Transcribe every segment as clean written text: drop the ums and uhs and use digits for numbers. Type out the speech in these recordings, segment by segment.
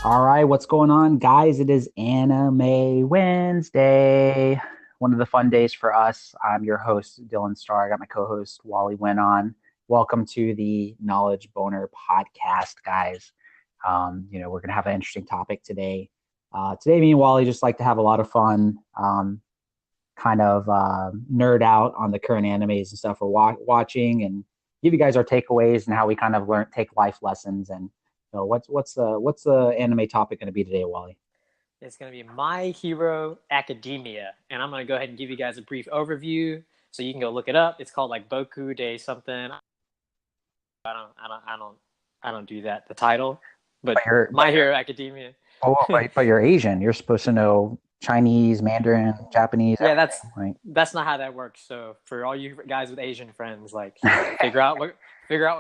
All right, what's going on, guys? It is Anime Wednesday. One of the fun days for us. I'm your host, Dylan Starr. I got my co-host, Wally Went on. Welcome to the Knowledge Boner podcast, guys. We're gonna have an interesting topic today. Today, me and Wally just like to have a lot of fun, kind of nerd out on the current animes and stuff we're watching, and give you guys our takeaways and how we kind of take life lessons. And so what's the anime topic going to be today, Wally? It's going to be My Hero Academia, and I'm going to go ahead and give you guys a brief overview so you can go look it up. It's called like Boku de something. I don't do that. The title, but My Hero Academia. Oh, but you're Asian. You're supposed to know Chinese, Mandarin, Japanese. Yeah, that's not how that works. So for all you guys with Asian friends, like figure out what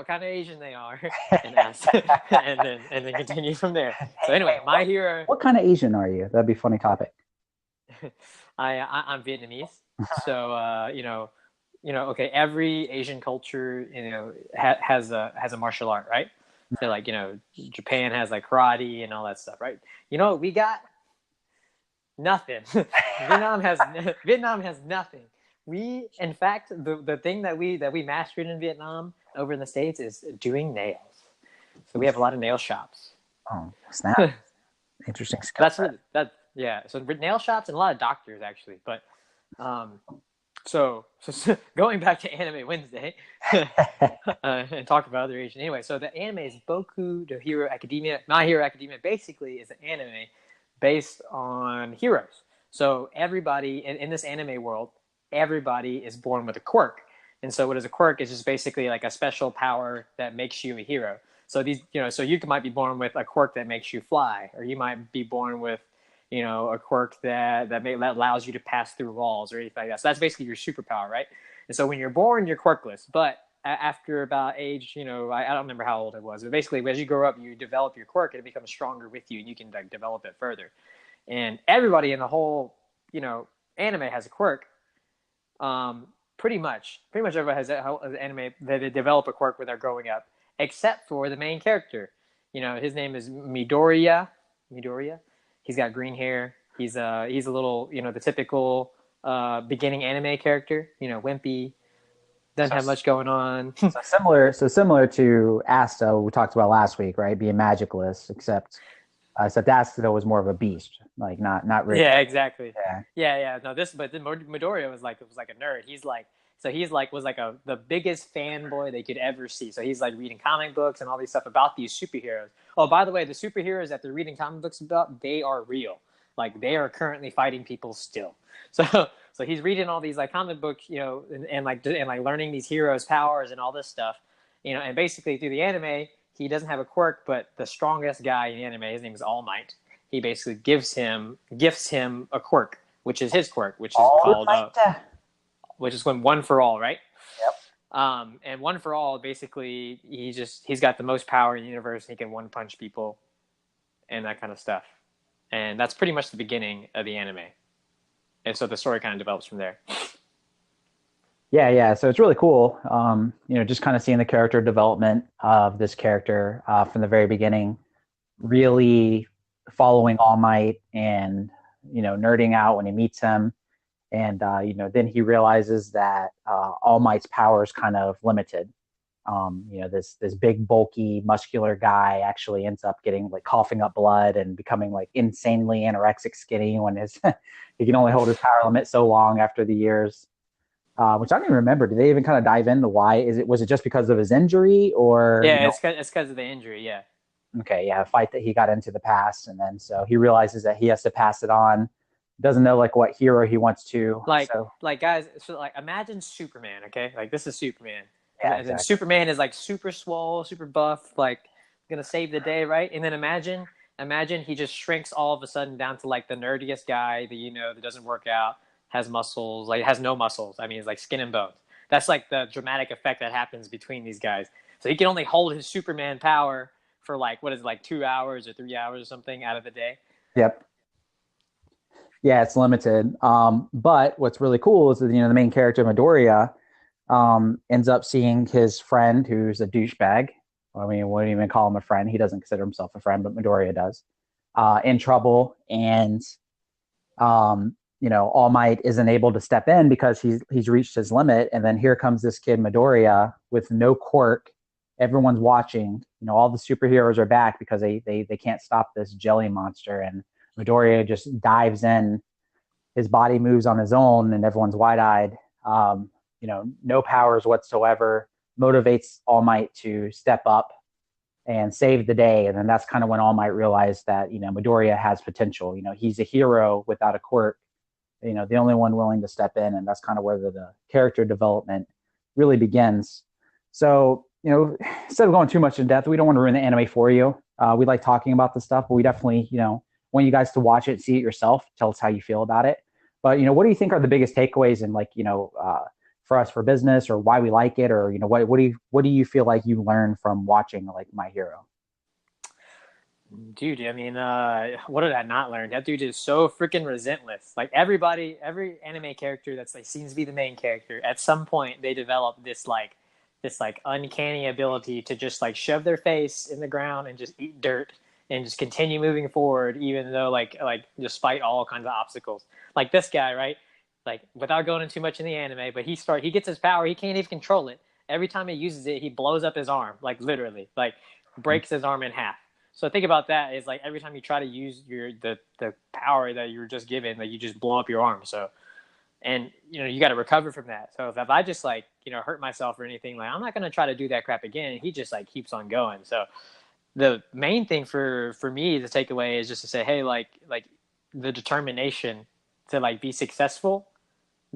kind of Asian they are and ask, and then continue from there. So anyway, My Hero. What kind of Asian are you? That'd be a funny topic. I'm Vietnamese, so okay. Every Asian culture, has a martial art, right? So like Japan has like karate and all that stuff, right? You know what we got? Nothing. Vietnam has nothing. We, in fact, the thing that we mastered in Vietnam over in the States is doing nails. So we have a lot of nail shops. Oh, snap! Interesting skill. Yeah. So nail shops and a lot of doctors actually. But so going back to Anime Wednesday and talk about other Asian. Anyway, so the anime is Boku no Hero Academia. My Hero Academia basically is an anime based on heroes. So everybody in this anime world, everybody is born with a quirk. And so what is a quirk is just basically like a special power that makes you a hero. So so you might be born with a quirk that makes you fly, or you might be born with, a quirk that allows you to pass through walls or anything like that. So that's basically your superpower, right? And so when you're born, you're quirkless. But after about age, I don't remember how old I was, but basically as you grow up, you develop your quirk and it becomes stronger with you and you can like develop it further. And everybody in the whole, anime has a quirk. Pretty much everybody has an anime that they develop a quirk when they're growing up, except for the main character. His name is Midoriya. He's got green hair. He's a little, the typical beginning anime character. Wimpy, doesn't have much going on. Similar to Asta, we talked about last week, right? Being magicless, except Asta was more of a beast, like not really. Yeah, exactly. Yeah. No, but Midoriya was like a nerd. He's like the biggest fanboy they could ever see. So he's like reading comic books and all these stuff about these superheroes. Oh, by the way, the superheroes that they're reading comic books about, they are real. Like they are currently fighting people still. So he's reading all these like comic books, and learning these heroes' powers and all this stuff, and basically through the anime, he doesn't have a quirk, but the strongest guy in the anime, his name is All Might. He basically gifts him a quirk, which is his quirk, which is called which is when One for All, right? Yep. And One for All, basically, he's got the most power in the universe. He can one punch people, and that kind of stuff. And that's pretty much the beginning of the anime. And so the story kind of develops from there. Yeah. So it's really cool. Just kind of seeing the character development of this character from the very beginning, really following All Might and, nerding out when he meets him. And, then he realizes that All Might's power is kind of limited. This big, bulky, muscular guy actually ends up getting like coughing up blood and becoming like insanely anorexic skinny when he can only hold his power limit so long after the years. Which I don't even remember. Did they even kind of dive into why? Was it just because of his injury or? Yeah, it's because of the injury. Yeah. Okay. Yeah. A fight that he got into the past. And then, so he realizes that he has to pass it on. Doesn't know like what hero he wants to. Guys, so like imagine Superman. Okay. Like this is Superman. Yeah, and then Superman is like super swole, super buff, like gonna save the day. Right. And then imagine he just shrinks all of a sudden down to like the nerdiest guy that doesn't work out, has muscles, like has no muscles. I mean, it's like skin and bones. That's like the dramatic effect that happens between these guys. So he can only hold his Superman power for like, 2 hours or 3 hours or something out of the day. Yep. Yeah, it's limited. But what's really cool is that, the main character, Midoriya, ends up seeing his friend who's a douchebag. I mean, wouldn't even call him a friend. He doesn't consider himself a friend, but Midoriya does. in trouble, and All Might isn't able to step in because he's reached his limit. And then here comes this kid Midoriya with no quirk. Everyone's watching. All the superheroes are back because they can't stop this jelly monster. And Midoriya just dives in. His body moves on his own, and everyone's wide-eyed. No powers whatsoever. Motivates All Might to step up and save the day. And then that's kind of when All Might realized that, Midoriya has potential. He's a hero without a quirk. The only one willing to step in, and that's kind of where the character development really begins. So, instead of going too much in depth, we don't want to ruin the anime for you. We like talking about this stuff, but we definitely, want you guys to watch it, see it yourself, tell us how you feel about it. But, what do you think are the biggest takeaways in for us for business, or why we like it, or, what do you feel like you learned from watching like My Hero? Dude, I mean, what did I not learn? That dude is so freaking relentless. Like every anime character that's like seems to be the main character, at some point they develop this uncanny ability to just like shove their face in the ground and just eat dirt and just continue moving forward, even though like despite all kinds of obstacles. Like this guy, right? Like without going into too much in the anime, but he gets his power, he can't even control it. Every time he uses it, he blows up his arm, like literally, like breaks his arm in half. So think about that. Is like every time you try to use the power that you were just given, like you just blow up your arm. So, and you got to recover from that. So if I just like hurt myself or anything, like I'm not gonna try to do that crap again. He just like keeps on going. So the main thing for me to take away is just to say, hey, like the determination to like be successful,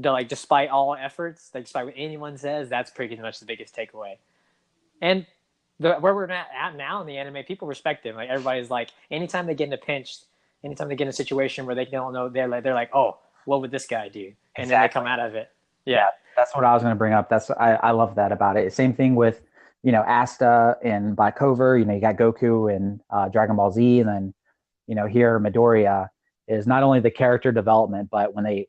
to like despite all efforts, like despite what anyone says, that's pretty much the biggest takeaway. And where we're at now in the anime, people respect him. Like everybody's like, anytime they get in a pinch, anytime they get in a situation where they don't know, they're like, oh, what would this guy do? And exactly. Then they come out of it. Yeah, that's what I was going to bring up. I love that about it. Same thing with Asta and Black Clover. You got Goku and Dragon Ball Z, and then here Midoriya is not only the character development, but when they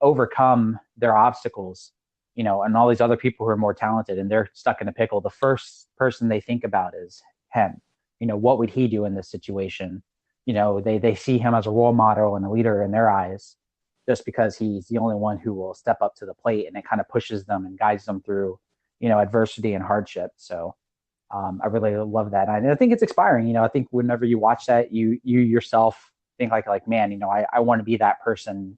overcome their obstacles, and all these other people who are more talented and they're stuck in a pickle, the first person they think about is him. What would he do in this situation? They see him as a role model and a leader in their eyes, just because he's the only one who will step up to the plate, and it kind of pushes them and guides them through, adversity and hardship. So I really love that. And I think it's inspiring. I think whenever you watch that, you yourself think like, man, I want to be that person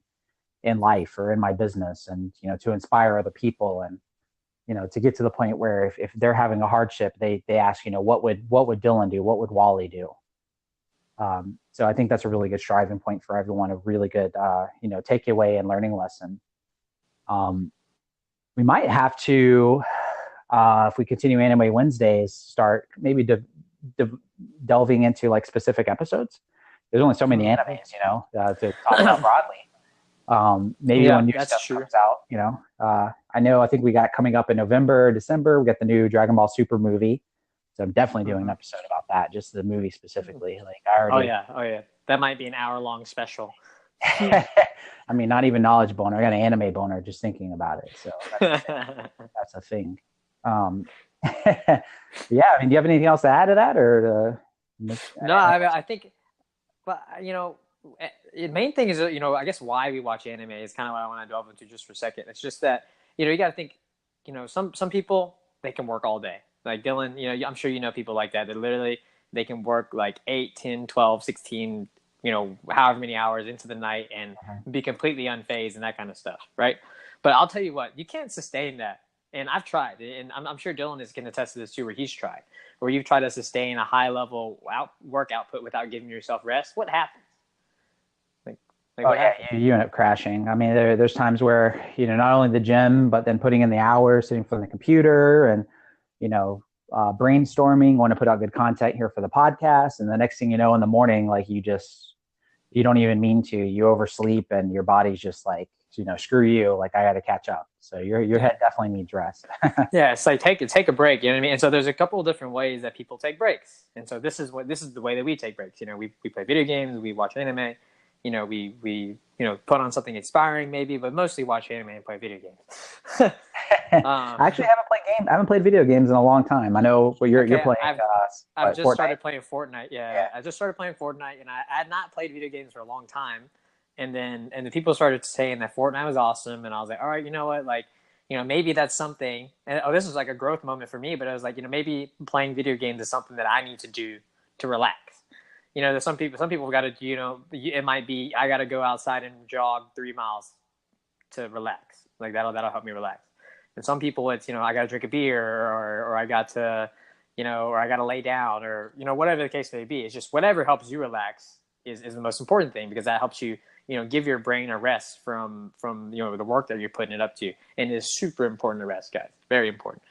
in life or in my business, and to inspire other people, and to get to the point where if they're having a hardship, they ask, what would Dylan do, what would Wally do? So I think that's a really good striving point for everyone, a really good takeaway and learning lesson. We might have to, if we continue Anime Wednesdays, start maybe delving into like specific episodes. There's only so many animes to talk about broadly. Maybe when new stuff comes out, I think we got coming up in November, December, we got the new Dragon Ball Super movie. So I'm definitely doing an episode about that, just the movie specifically. Like Oh yeah. That might be an hour-long special. I mean, not even knowledge boner. I got an anime boner just thinking about it. So that's a thing. Yeah. I mean, do you have anything else to add to that, or? No, I think, but the main thing is, I guess why we watch anime is kind of what I want to delve into just for a second. It's just that, you got to think, some people, they can work all day. Like Dylan, I'm sure people like that. That literally, they can work like 8, 10, 12, 16, however many hours into the night and be completely unfazed and that kind of stuff, right? But I'll tell you what, you can't sustain that. And I've tried, and I'm sure Dylan is going to attest to this too, where he's tried, where you've tried to sustain a high level work output without giving yourself rest. What happens? You end up crashing. I mean, there's times where, not only the gym, but then putting in the hours, sitting for the computer and, brainstorming, want to put out good content here for the podcast. And the next thing you know, in the morning, like you don't even mean to, you oversleep and your body's just like, screw you, like I got to catch up. So your head definitely needs rest. Yeah. It's like, take a break. You know what I mean? And so there's a couple of different ways that people take breaks. And so this is the way that we take breaks. We play video games, we watch anime. We put on something inspiring maybe, but mostly watch anime and play video games. I actually haven't played video games in a long time. I know you're playing. I've just Fortnite? started playing Fortnite. Yeah, I just started playing Fortnite, and I had not played video games for a long time. And the people started saying that Fortnite was awesome, and I was like, all right, you know what, like, maybe that's something. And this was like a growth moment for me, but I was like, maybe playing video games is something that I need to do to relax. There's some people got to, it might be I got to go outside and jog 3 miles to relax. Like that'll help me relax. And some people it's, I got to drink a beer or I got to, or I got to lay down or, whatever the case may be. It's just whatever helps you relax is the most important thing, because that helps you, give your brain a rest from, the work that you're putting it up to. And it's super important to rest, guys. Very important.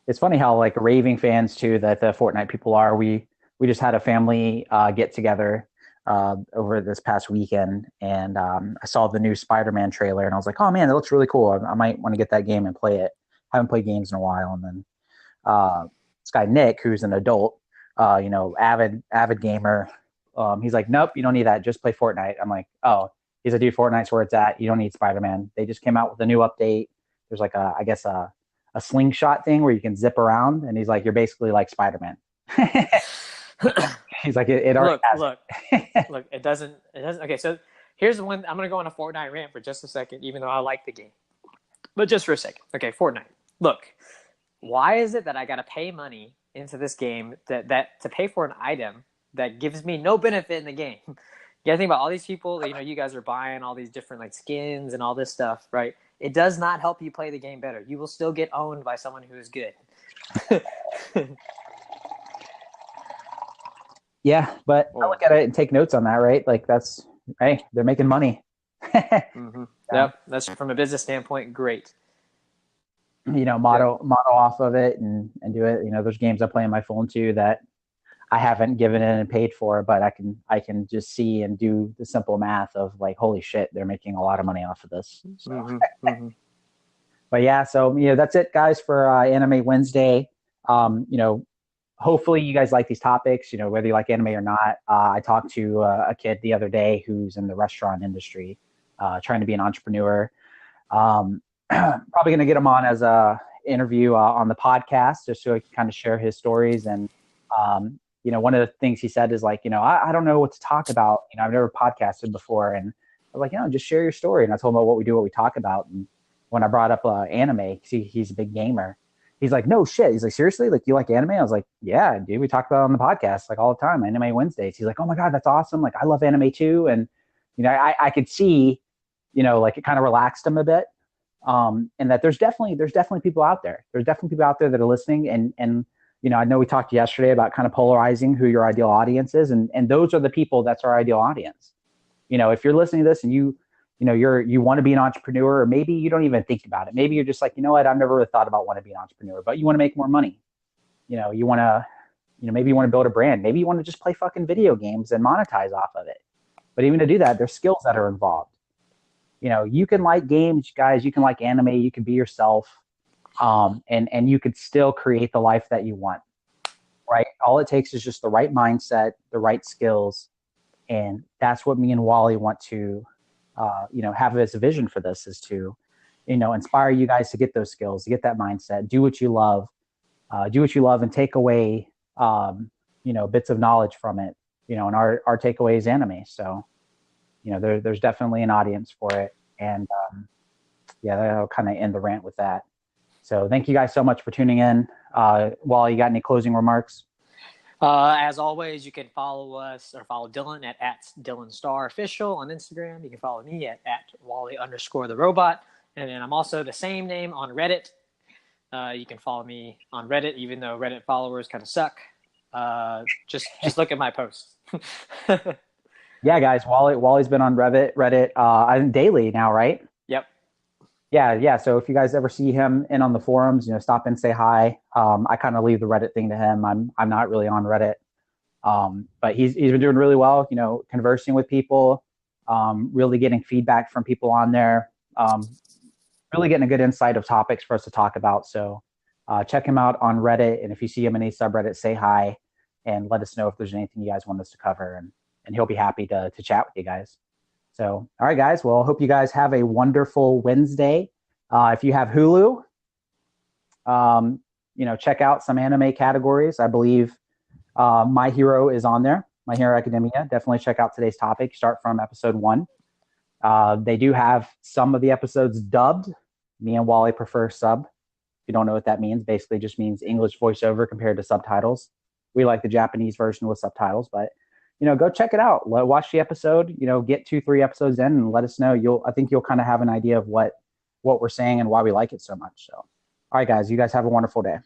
It's funny how like raving fans too, that the Fortnite people are. We just had a family get together over this past weekend, and I saw the new Spider-Man trailer, and I was like, oh man, that looks really cool. I might want to get that game and play it. I haven't played games in a while. And then this guy Nick, who's an adult, avid gamer, he's like, nope, you don't need that. Just play Fortnite. I'm like, oh, he's like, dude, Fortnite's where it's at. You don't need Spider-Man. They just came out with a new update. There's like a slingshot thing where you can zip around, and he's like, you're basically like Spider-Man. He's like, it already look, it doesn't. Okay, so here's the one. I'm going to go on a Fortnite rant for just a second, even though I like the game. But just for a second. Okay, Fortnite. Look, why is it that I got to pay money into this game that to pay for an item that gives me no benefit in the game? You got to think about all these people, you guys are buying all these different like skins and all this stuff, right? It does not help you play the game better. You will still get owned by someone who is good. Yeah, but I look at it and take notes on that, right? Like that's, hey, they're making money. Mm-hmm. Yep, that's from a business standpoint, great. Model off of it and do it. There's games I play on my phone too that I haven't given in and paid for, but I can just see and do the simple math of like, holy shit, they're making a lot of money off of this. So. Mm-hmm. But yeah, so that's it, guys, for Anime Wednesday. Hopefully you guys like these topics, whether you like anime or not. I talked to a kid the other day who's in the restaurant industry, trying to be an entrepreneur. Probably going to get him on as a interview on the podcast, just so he can kind of share his stories. And, one of the things he said is like, I don't know what to talk about. I've never podcasted before. And I was like, just share your story. And I told him about what we talk about. And when I brought up anime, he's a big gamer. He's like, no shit. He's like, seriously? Like, you like anime? I was like, yeah, dude, we talk about it on the podcast like all the time, Anime Wednesdays. He's like, oh my God, that's awesome. Like, I love anime too. And, I could see, like it kind of relaxed him a bit. And that there's definitely people out there. There's definitely people out there that are listening. And I know we talked yesterday about kind of polarizing who your ideal audience is. And those are the people that's our ideal audience. If you're listening to this and you want to be an entrepreneur, or maybe you don't even think about it. Maybe you're just like, what? I've never really thought about wanting to be an entrepreneur, but you want to make more money. You want to, maybe you want to build a brand. Maybe you want to just play fucking video games and monetize off of it. But even to do that, there's skills that are involved. You can like games, guys. You can like anime. You can be yourself, and you could still create the life that you want. Right? All it takes is just the right mindset, the right skills, and that's what me and Wally want to. Have as a vision for this is to, inspire you guys to get those skills, to get that mindset, do what you love and take away, bits of knowledge from it, and our takeaway is anime. So, there's definitely an audience for it. And, that'll kind of end the rant with that. So thank you guys so much for tuning in. Wally, you got any closing remarks? As always, you can follow us or follow Dylan at Dylan Starr Official on Instagram. You can follow me at Wally_the_robot. And then I'm also the same name on Reddit. You can follow me on Reddit, even though Reddit followers kind of suck. Just look at my posts. Yeah, guys, Wally's been on Reddit. I'm daily now, right? Yep. Yeah. So if you guys ever see him in on the forums, stop in, say hi. I kind of leave the Reddit thing to him. I'm not really on Reddit, but he's been doing really well. Conversing with people, really getting feedback from people on there, really getting a good insight of topics for us to talk about. So check him out on Reddit, and if you see him in any subreddit, say hi and let us know if there's anything you guys want us to cover, and he'll be happy to chat with you guys. So, all right, guys. Well, hope you guys have a wonderful Wednesday. If you have Hulu, Check out some anime categories. I believe My Hero is on there. My Hero Academia. Definitely check out today's topic. Start from episode 1. They do have some of the episodes dubbed. Me and Wally prefer sub. If you don't know what that means, basically just means English voiceover compared to subtitles. We like the Japanese version with subtitles, but go check it out. Watch the episode. Get 2-3 episodes in and let us know. I think you'll kind of have an idea of what we're saying and why we like it so much. So, all right, guys, you guys have a wonderful day.